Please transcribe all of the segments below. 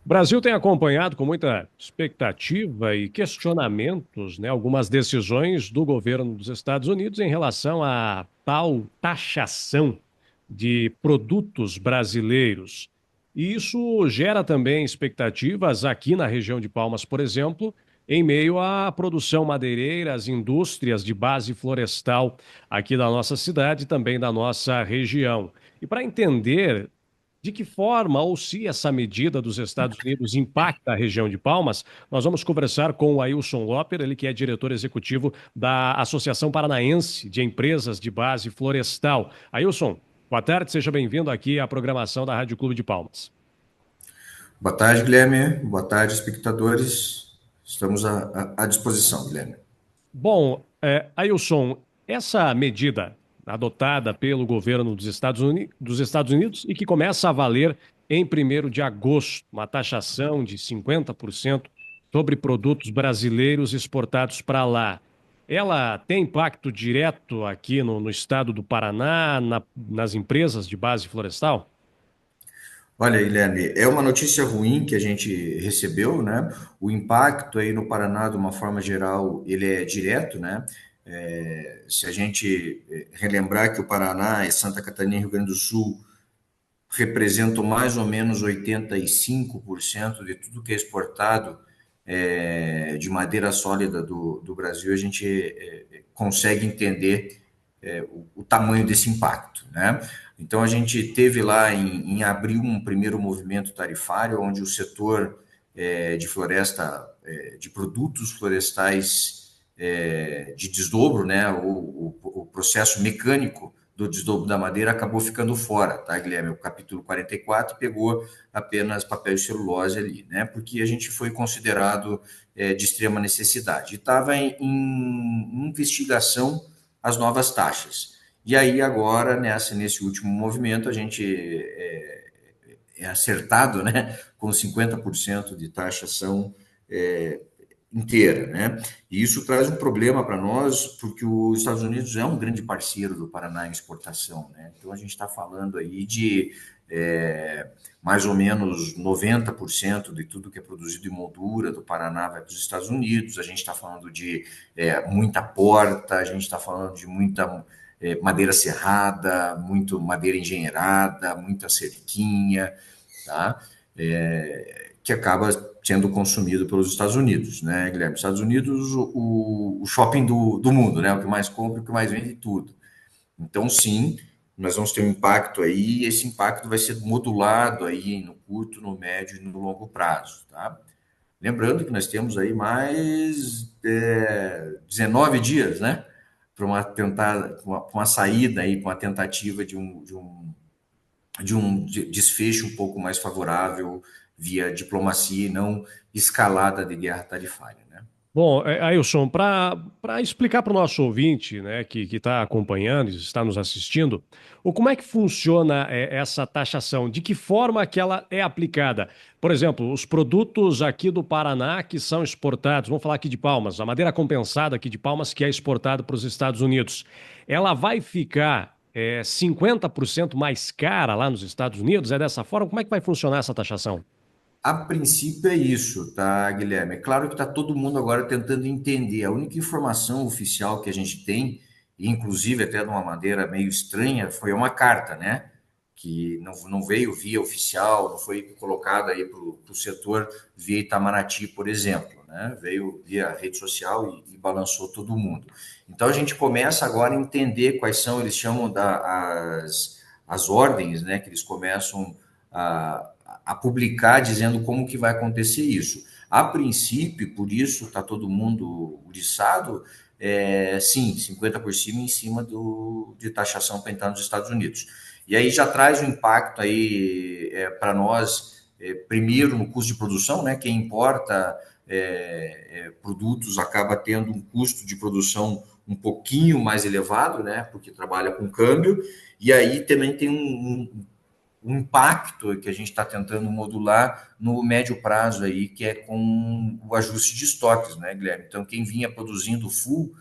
O Brasil tem acompanhado com muita expectativa e questionamentos, né, algumas decisões do governo dos Estados Unidos em relação à tal taxação de produtos brasileiros. E isso gera também expectativas aqui na região de Palmas, por exemplo, em meio à produção madeireira, às indústrias de base florestal aqui da nossa cidade e também da nossa região. E para entender de que forma ou se essa medida dos Estados Unidos impacta a região de Palmas, nós vamos conversar com o Ailson Loper, ele que é diretor executivo da Associação Paranaense de Empresas de Base Florestal. Ailson, boa tarde, seja bem-vindo aqui à programação da Rádio Clube de Palmas. Boa tarde, Guilherme. Boa tarde, espectadores. Estamos à disposição, Guilherme. Bom, Ailson, essa medida adotada pelo governo dos Estados Unidos e que começa a valer em 1º de agosto, uma taxação de 50% sobre produtos brasileiros exportados para lá. Ela tem impacto direto aqui no estado do Paraná, nas empresas de base florestal? Olha, Guilherme, é uma notícia ruim que a gente recebeu, né? O impacto aí no Paraná, de uma forma geral, ele é direto, né? Se a gente relembrar que o Paraná e Santa Catarina e Rio Grande do Sul representam mais ou menos 85% de tudo que é exportado de madeira sólida do Brasil, a gente consegue entender o tamanho desse impacto, né? Então, a gente teve lá em abril um primeiro movimento tarifário, onde o setor de floresta, de produtos florestais de desdobro, né? O processo mecânico do desdobro da madeira acabou ficando fora, tá, Guilherme? O capítulo 44 pegou apenas papel e celulose ali, né? Porque a gente foi considerado de extrema necessidade. Estava em investigação as novas taxas. E aí agora, nesse último movimento, a gente é acertado, né, com 50% de taxação inteira, né? E isso traz um problema para nós, porque os Estados Unidos é um grande parceiro do Paraná em exportação, né? Então a gente está falando aí de mais ou menos 90% de tudo que é produzido em moldura do Paraná vai para os Estados Unidos. A gente está falando de muita porta, a gente está falando de muita madeira serrada, muito madeira engenheirada, muita cerquinha, tá? Que acaba sendo consumido pelos Estados Unidos, né, Guilherme? Estados Unidos, o shopping do mundo, né? O que mais compra, o que mais vende tudo. Então, sim, nós vamos ter um impacto aí, e esse impacto vai ser modulado aí no curto, no médio e no longo prazo, tá? Lembrando que nós temos aí mais 19 dias, né? Para uma tentada, uma saída aí, para uma tentativa de um desfecho um pouco mais favorável via diplomacia e não escalada de guerra tarifária, né? Bom, Ailson, para explicar para o nosso ouvinte, né, que está acompanhando, está nos assistindo, como é que funciona essa taxação? De que forma que ela é aplicada? Por exemplo, os produtos aqui do Paraná que são exportados, vamos falar aqui de Palmas, a madeira compensada aqui de Palmas que é exportada para os Estados Unidos, ela vai ficar 50% mais cara lá nos Estados Unidos? É dessa forma? Como é que vai funcionar essa taxação? A princípio é isso, tá, Guilherme? É claro que está todo mundo agora tentando entender. A única informação oficial que a gente tem, e inclusive até de uma maneira meio estranha, foi uma carta, né? Que não veio via oficial, não foi colocada aí para o setor via Itamaraty, por exemplo, né? Veio via rede social e balançou todo mundo. Então a gente começa agora a entender quais são, eles chamam as ordens, né? Que eles começam a publicar dizendo como que vai acontecer isso. A princípio, por isso está todo mundo uriçado, sim, 50 por cima em cima de taxação para entrar nos Estados Unidos. E aí já traz um impacto aí para nós, primeiro no custo de produção, né? Quem importa produtos acaba tendo um custo de produção um pouquinho mais elevado, né? Porque trabalha com câmbio, e aí também tem um impacto que a gente está tentando modular no médio prazo aí, que é com o ajuste de estoques, né, Guilherme? Então, quem vinha produzindo full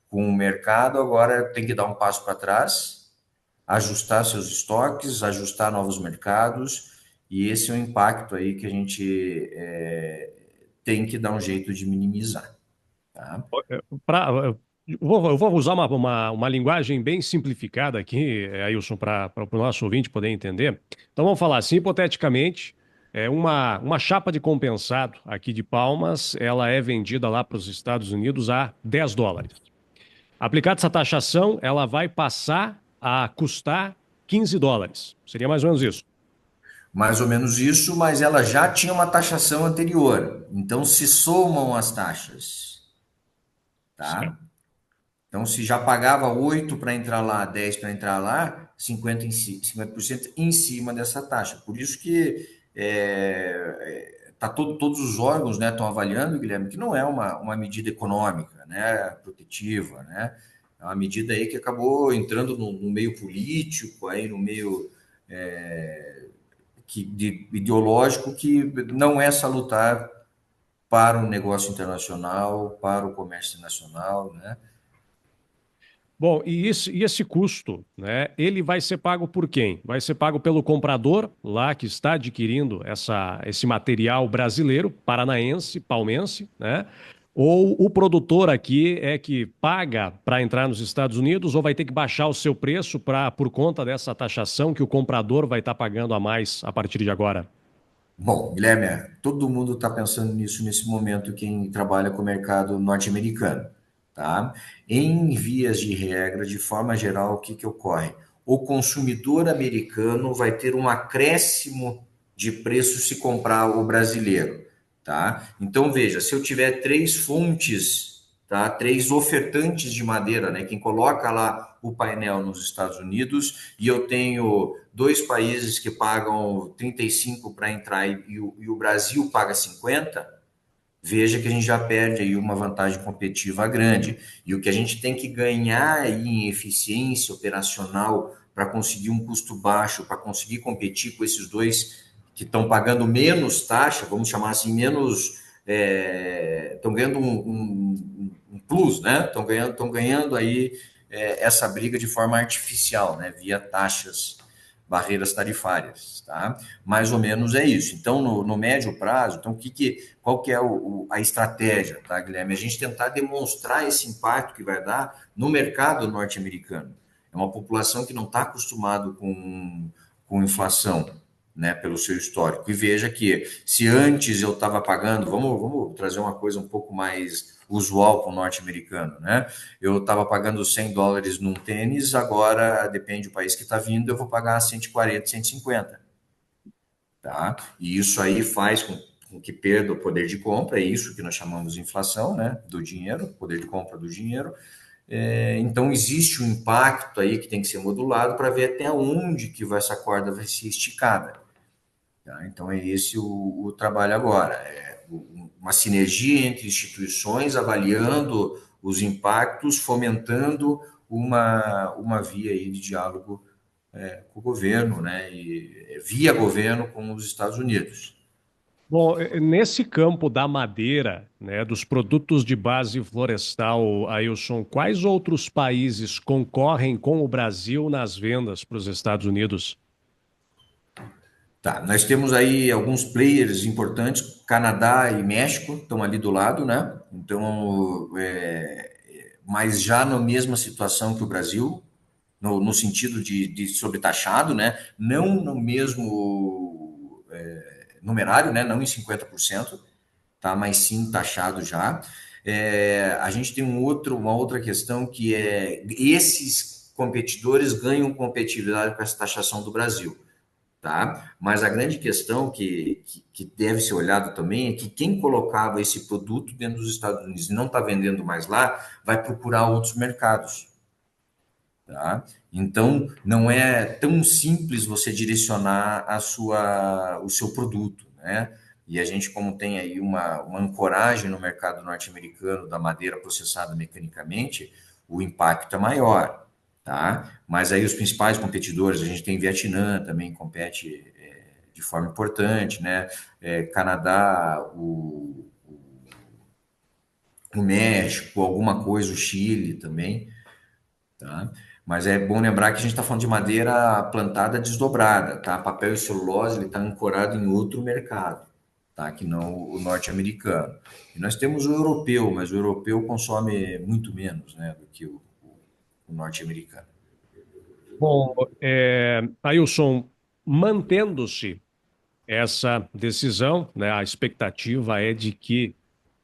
com o mercado, agora tem que dar um passo para trás, ajustar seus estoques, ajustar novos mercados e esse é o impacto aí que a gente tem que dar um jeito de minimizar, tá? Pra, eu vou usar uma linguagem bem simplificada aqui, Ailson, para o nosso ouvinte poder entender. Então vamos falar assim, hipoteticamente, uma chapa de compensado aqui de Palmas, ela é vendida lá para os Estados Unidos a US$ 10. Aplicada essa taxação, ela vai passar a custar US$ 15. Seria mais ou menos isso. Mais ou menos isso, mas ela já tinha uma taxação anterior, então se somam as taxas, Certo. tá? Então, se já pagava 8 para entrar lá, 10 para entrar lá, 50 50% em cima dessa taxa. Por isso que todos os órgãos, né, estão avaliando, Guilherme, que não é uma medida econômica, né, protetiva, né? É uma medida aí que acabou entrando no meio político, aí no meio ideológico, que não é salutar para o negócio internacional, para o comércio nacional, né? Bom, e esse custo, né? Ele vai ser pago por quem? Vai ser pago pelo comprador lá que está adquirindo esse material brasileiro, paranaense, palmense, né? Ou o produtor aqui é que paga para entrar nos Estados Unidos, ou vai ter que baixar o seu preço por conta dessa taxação que o comprador vai estar pagando a mais a partir de agora? Bom, Guilherme, todo mundo está pensando nisso nesse momento, quem trabalha com o mercado norte-americano, tá? Em vias de regra, de forma geral, o que que ocorre? O consumidor americano vai ter um acréscimo de preço se comprar o brasileiro, tá? Então, veja, se eu tiver três fontes, tá? Três ofertantes de madeira, né? Quem coloca lá o painel nos Estados Unidos, e eu tenho dois países que pagam 35 para entrar e o Brasil paga 50, veja que a gente já perde aí uma vantagem competitiva grande. E o que a gente tem que ganhar aí em eficiência operacional para conseguir um custo baixo, para conseguir competir com esses dois que estão pagando menos taxa, vamos chamar assim, menos. Estão ganhando um plus, né? Estão ganhando aí essa briga de forma artificial, né? Via taxas, barreiras tarifárias, tá? Mais ou menos é isso. Então, no médio prazo, então, qual que é a estratégia, tá, Guilherme? A gente tentar demonstrar esse impacto que vai dar no mercado norte-americano. É uma população que não está acostumado com inflação, né, pelo seu histórico. E veja que se antes eu estava pagando, vamos trazer uma coisa um pouco mais usual para o norte-americano, né? Eu estava pagando US$ 100 num tênis, agora, depende do país que está vindo, eu vou pagar 140, 150, tá? E isso aí faz com que perda o poder de compra, é isso que nós chamamos de inflação, né? Do dinheiro, poder de compra do dinheiro. Então, existe um impacto aí que tem que ser modulado para ver até onde que essa corda vai ser esticada. Tá? Então, é esse o trabalho agora. Uma sinergia entre instituições, avaliando os impactos, fomentando uma via aí de diálogo com o governo, né? E via governo com os Estados Unidos. Bom, nesse campo da madeira, né, dos produtos de base florestal, Ailson, quais outros países concorrem com o Brasil nas vendas para os Estados Unidos? Tá, nós temos aí alguns players importantes, Canadá e México estão ali do lado, né? Então, mas já na mesma situação que o Brasil, no sentido de sobretaxado, né? Não no mesmo numerário, né? Não em 50%, tá? Mas sim taxado já. A gente tem uma outra questão que é esses competidores ganham competitividade com essa taxação do Brasil. Tá? Mas a grande questão que deve ser olhado também é que quem colocava esse produto dentro dos Estados Unidos e não está vendendo mais lá, vai procurar outros mercados. Tá? Então, não é tão simples você direcionar o seu produto, né? E a gente, como tem aí uma ancoragem no mercado norte-americano da madeira processada mecanicamente, o impacto é maior, tá? Mas aí os principais competidores, a gente tem Vietnã também compete de forma importante, né? Canadá, o México, alguma coisa, o Chile também, tá? Mas é bom lembrar que a gente está falando de madeira plantada desdobrada, tá? Papel e celulose, ele está ancorado em outro mercado, tá? Que não o norte-americano. E nós temos o europeu, mas o europeu consome muito menos, né, do que o norte-americano. Bom, Ailson, mantendo-se essa decisão, né, a expectativa é de que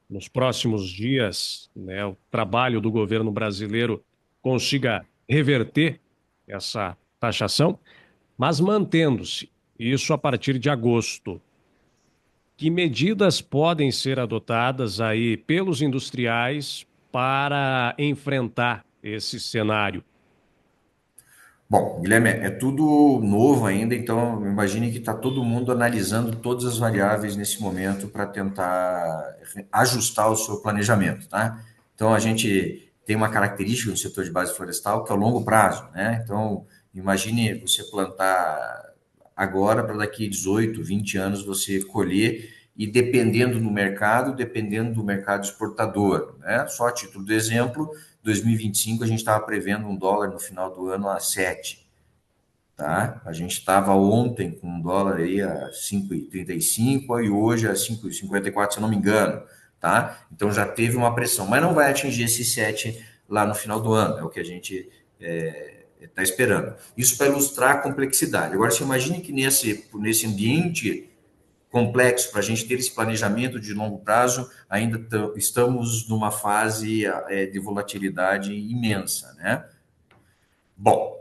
nos próximos dias, né, o trabalho do governo brasileiro consiga reverter essa taxação, mas mantendo-se isso a partir de agosto. Que medidas podem ser adotadas aí pelos industriais para enfrentar esse cenário? Bom, Guilherme, é tudo novo ainda, então imagine que está todo mundo analisando todas as variáveis nesse momento para tentar ajustar o seu planejamento, tá? Então a gente tem uma característica no setor de base florestal que é o longo prazo, né? Então imagine você plantar agora para daqui 18, 20 anos você colher e dependendo do mercado exportador, né? Só a título de exemplo, 2025 a gente estava prevendo um dólar no final do ano a 7, tá? A gente estava ontem com um dólar aí a 5,35 e hoje a 5,54, se eu não me engano, tá? Então já teve uma pressão, mas não vai atingir esse 7 lá no final do ano, é o que a gente está esperando. Isso para ilustrar a complexidade. Agora, você imagine que nesse ambiente complexo, para a gente ter esse planejamento de longo prazo, ainda estamos numa fase de volatilidade imensa, né? Bom,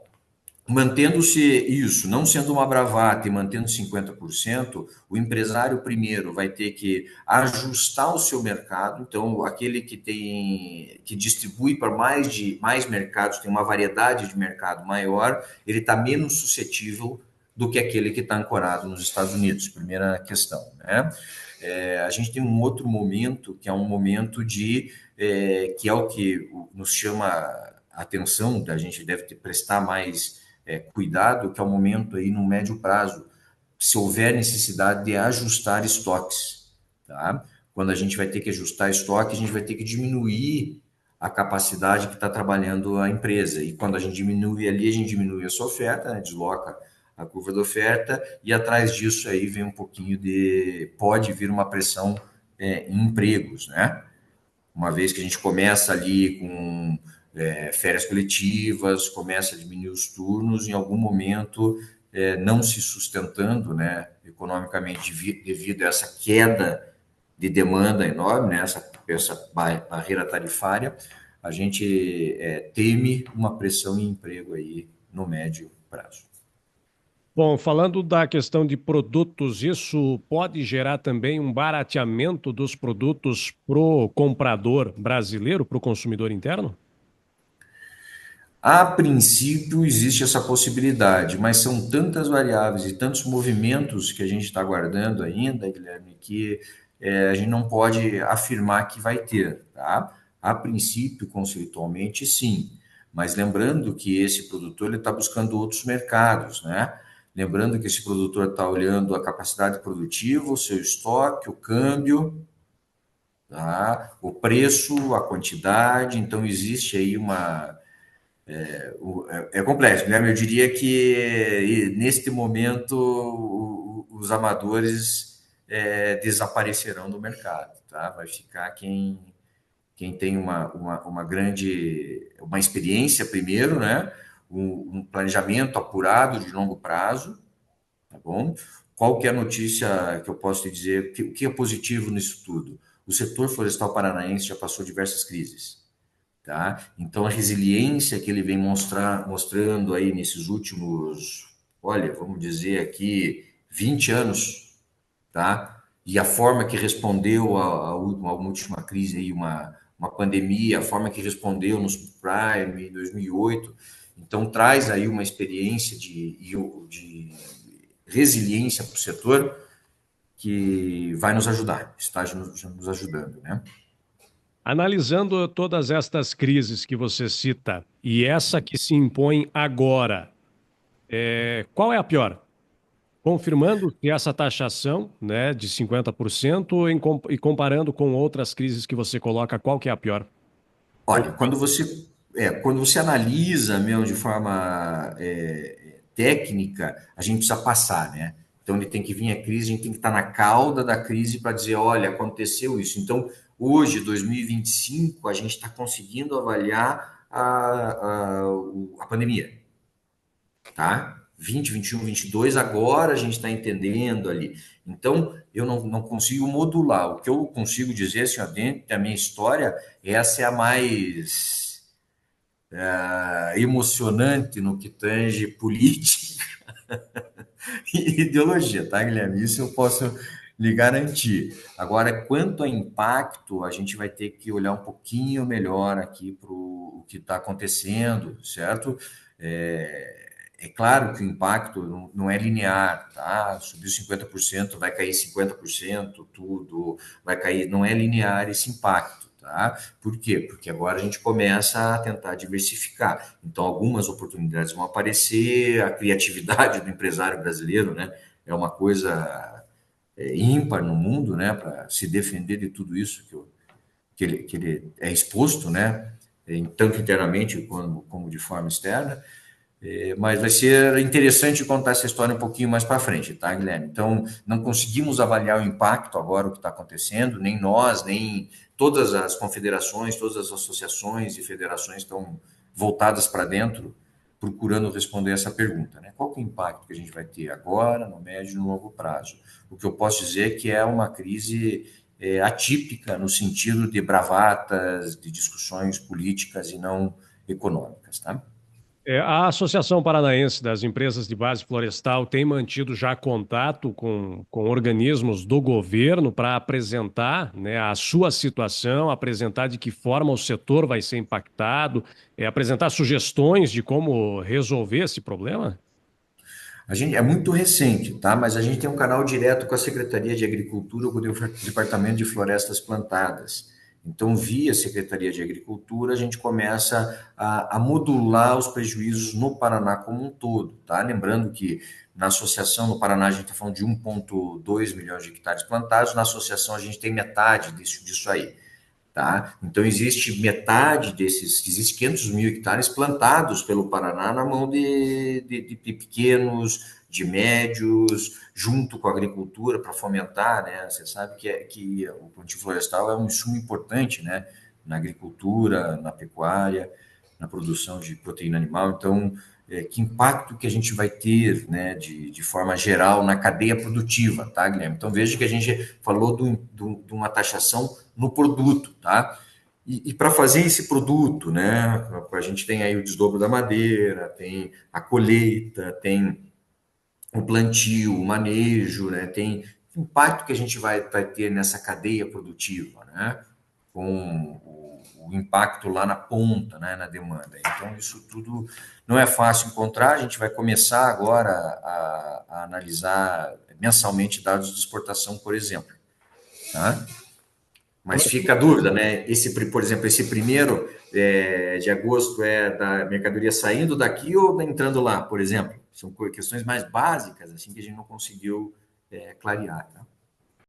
mantendo-se isso, não sendo uma bravata e mantendo 50%, o empresário primeiro vai ter que ajustar o seu mercado. Então, aquele que distribui para mais mercados, tem uma variedade de mercado maior, ele está menos suscetível do que aquele que está ancorado nos Estados Unidos. Primeira questão, né? A gente tem um outro momento que é um momento que é o que nos chama a atenção, a gente deve prestar mais cuidado, que é o momento aí no médio prazo, se houver necessidade de ajustar estoques, tá? Quando a gente vai ter que ajustar estoque, a gente vai ter que diminuir a capacidade que está trabalhando a empresa. E quando a gente diminui ali, a gente diminui a sua oferta, né? Desloca a curva da oferta, e atrás disso aí vem um pouquinho pode vir uma pressão em empregos, né? Uma vez que a gente começa ali com férias coletivas, começa a diminuir os turnos, em algum momento não se sustentando, né, economicamente devido a essa queda de demanda enorme, né, essa barreira tarifária, a gente teme uma pressão em emprego aí no médio prazo. Bom, falando da questão de produtos, isso pode gerar também um barateamento dos produtos para o comprador brasileiro, para o consumidor interno? A princípio, existe essa possibilidade, mas são tantas variáveis e tantos movimentos que a gente está aguardando ainda, Guilherme, que a gente não pode afirmar que vai ter, tá? A princípio, conceitualmente, sim, mas lembrando que esse produtor está buscando outros mercados, né? Lembrando que esse produtor está olhando a capacidade produtiva, o seu estoque, o câmbio, tá? O preço, a quantidade, então existe aí é complexo, Guilherme. Eu diria que neste momento os amadores desaparecerão do mercado, tá? Vai ficar quem tem uma experiência primeiro, né? Um planejamento apurado de longo prazo, tá bom? Qual que é a notícia que eu posso te dizer? O que é positivo nisso tudo? O setor florestal paranaense já passou diversas crises. Tá? Então, a resiliência que ele vem mostrando aí nesses últimos, olha, vamos dizer aqui, 20 anos, tá? E a forma que respondeu a última crise, aí, uma pandemia, a forma que respondeu nos Prime em 2008, então traz aí uma experiência de resiliência para o setor que vai nos ajudar, está nos ajudando, né? Analisando todas estas crises que você cita e essa que se impõe agora, qual é a pior? Confirmando que essa taxação, né, de 50% e comparando com outras crises que você coloca, qual que é a pior? Ou Olha, quando você quando você analisa mesmo de forma técnica, a gente precisa passar, né? Então ele tem que vir a crise, a gente tem que estar na cauda da crise para dizer, olha, aconteceu isso. Então, hoje, 2025, a gente está conseguindo avaliar a pandemia, tá? 20, 21, 22, agora a gente está entendendo ali. Então, eu não consigo modular. O que eu consigo dizer, assim, ó, dentro da minha história, essa é a mais emocionante no que tange política e ideologia, tá, Guilherme? Isso eu posso lhe garantir. Agora, quanto a impacto, a gente vai ter que olhar um pouquinho melhor aqui para o que está acontecendo, certo? É claro que o impacto não é linear, tá? Subiu 50%, vai cair 50%, tudo vai cair, não é linear esse impacto, tá? Por quê? Porque agora a gente começa a tentar diversificar. Então, algumas oportunidades vão aparecer, a criatividade do empresário brasileiro, né? É uma coisa ímpar no mundo, né? Para se defender de tudo isso que ele é exposto, né? Tanto internamente como de forma externa. Mas vai ser interessante contar essa história um pouquinho mais para frente, tá, Guilherme? Então, não conseguimos avaliar o impacto agora, o que está acontecendo, nem nós, nem todas as confederações, todas as associações e federações estão voltadas para dentro, procurando responder essa pergunta, né? Qual que é o impacto que a gente vai ter agora, no médio e no longo prazo? O que eu posso dizer é que é uma crise atípica no sentido de bravatas, de discussões políticas e não econômicas, tá? A Associação Paranaense das Empresas de Base Florestal tem mantido já contato com organismos do governo para apresentar, né, a sua situação, apresentar de que forma o setor vai ser impactado, apresentar sugestões de como resolver esse problema? A gente é muito recente, tá? Mas a gente tem um canal direto com a Secretaria de Agricultura, com o Departamento de Florestas Plantadas. Então, via Secretaria de Agricultura, a gente começa a modular os prejuízos no Paraná como um todo, tá? Lembrando que na associação no Paraná a gente está falando de 1,2 milhões de hectares plantados, na associação a gente tem metade disso aí. Tá? Então, existe metade existe 500 mil hectares plantados pelo Paraná na mão de pequenos, de médios, junto com a agricultura para fomentar, né? Você sabe que o plantio florestal é um insumo importante, né? Na agricultura, na pecuária, na produção de proteína animal. Então, que impacto que a gente vai ter, né, de forma geral na cadeia produtiva, tá, Guilherme? Então, veja que a gente falou de uma taxação no produto, tá? E para fazer esse produto, né, a gente tem aí o desdobro da madeira, tem a colheita, tem o plantio, o manejo, né, tem o impacto que a gente vai ter nessa cadeia produtiva, né, com o impacto lá na ponta, né, na demanda. Então, isso tudo não é fácil encontrar, a gente vai começar agora a analisar mensalmente dados de exportação, por exemplo, tá? Mas fica a dúvida, né? Por exemplo, esse primeiro de agosto é da mercadoria saindo daqui ou entrando lá, por exemplo? São questões mais básicas, assim, que a gente não conseguiu clarear. Tá?